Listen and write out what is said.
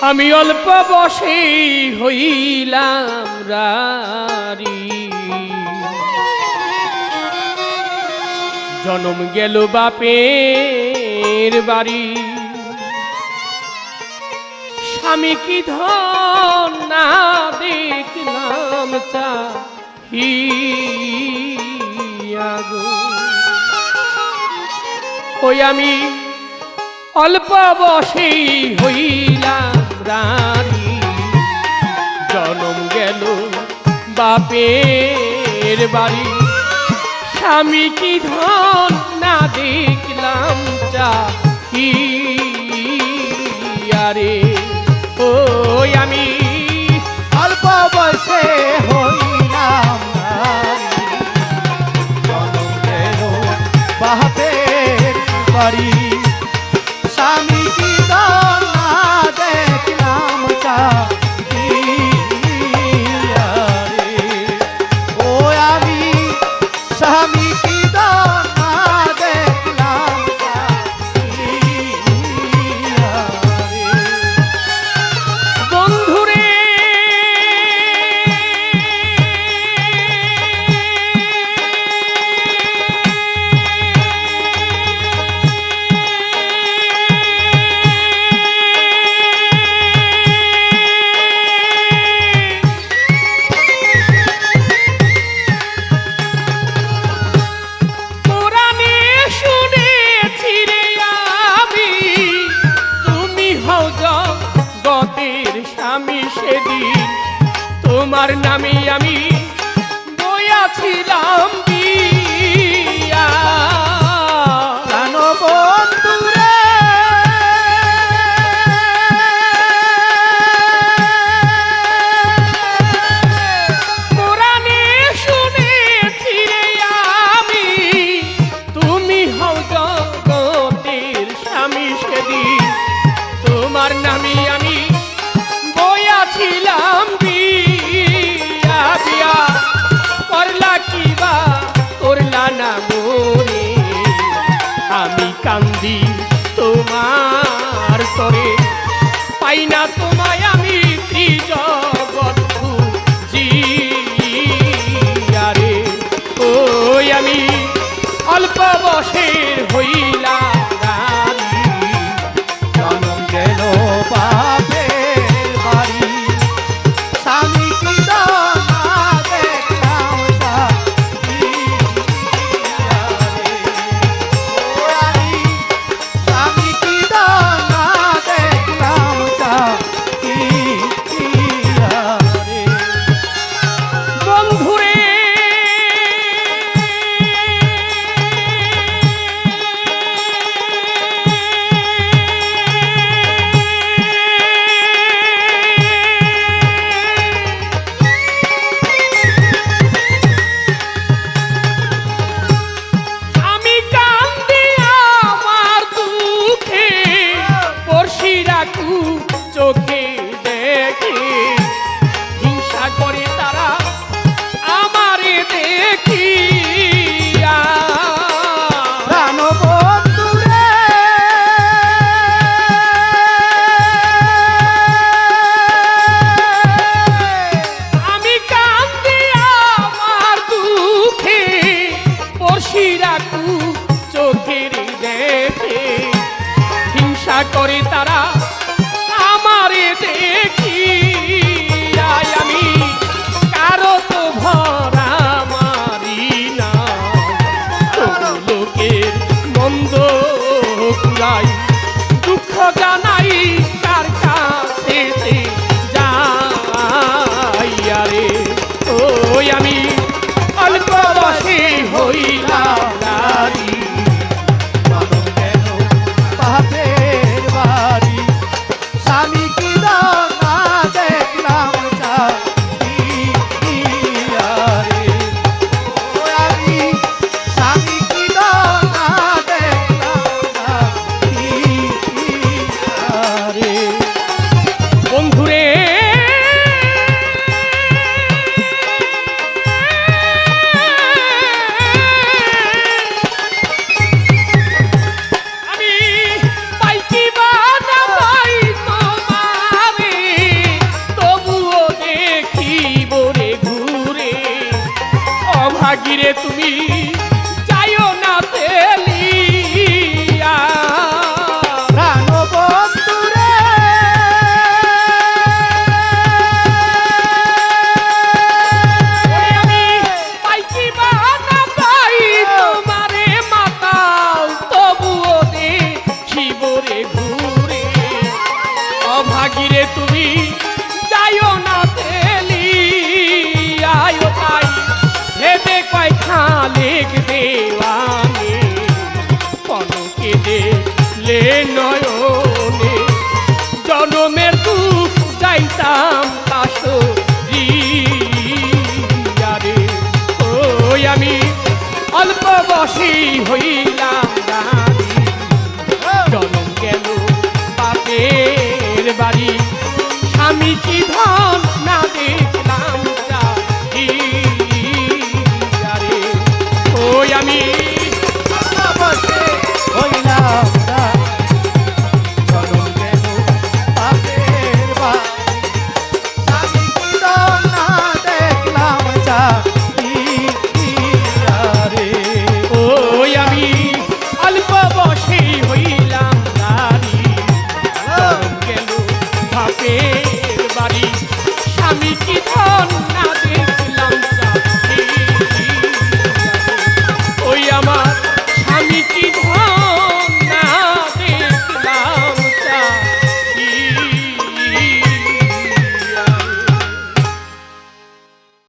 আমি অল্প বসে হইলাম রারি, জনম গেল বাপের বাড়ি। স্বামী কি ধন না দেখলাম চাহিয়া গো, ওই আমি অল্প বসে হইলাম রানী, জনম গেল বাপের বাড়ি। স্বামী কি ধন না দেখলাম চাহিয়া রে, ওই আমি অল্প বয়সে হইলাম নারী, জনম গেল বাপের বাড়ি। স্বামী কি ধন না দেখলাম চাহিয়া রে, ও আমি স্বামী কি ধন না দেখলাম চাহিয়া রে। বন্ধুরে স্বামী সেদিন তোমার নামে আমি বইয়াছিলাম বিয়া। প্রাণ বন্ধুরে পুরাণে শুনেছি রে আমি, তুমি হও জগতের স্বামী সেদিন তোমার নামে আমি ছিলাম বিয়া। বিয়া করলা কিবা করলা না মোরে, আমি কান্দি তোমার তরে, পাই না তোমায় আমি ত্রিজগৎ খুঁজিয়া রে, ওই আমি অল্প বসের হইলাম রানী, জনম গেল বাপের বাড়ি। স্বামী কি ধন না দেখলাম চাহিয়া রে, ও আমি স্বামী কি ধন না দেখলাম চাহিয়া রে। বন্ধুরে আমি কান্দি আমার দুঃখে, বর্ষি রাখু চোখে দেখে, হিংসা করে তারা আমারে দেখিয়া। প্রাণ বন্ধুরে আমি কান্দি আমার দুঃখে, বর্ষি রাখু চোখের দেখে, হিংসা করে তারা আমারে দেখিয়া। আমি কারো তো ভরা মারি না, তবু লোকের মন্দ কুলাই, দুঃখ জানাই কার কাছে যাইয়া রে, ওই আমি অল্প বসে হইলাম রানী, জনম গেল বাপের বাড়ি। স্বামী কি ধন না দেখলাম চাহিয়া রে, ও আমি স্বামী কি ধন না দেখলাম চাহিয়া তুমি যাইও না তেলিয়া প্রাণ বন্ধুরে আমি পাই কি বা না পাই তোমারে মাতাও তবুও দেখিব রে ঘুরে অভাগীরে তুমি যাইও না তেলিয়া তাই ভেবে কয় খালেক দেওয়ানে পলকে দেখলে নয়নে জনমের দুঃখ যাইতাম কাশরিয়ারে ওই আমি অল্প বসি হইলাম রানী জনম গেল বাপের বাড়ি স্বামী কি ধর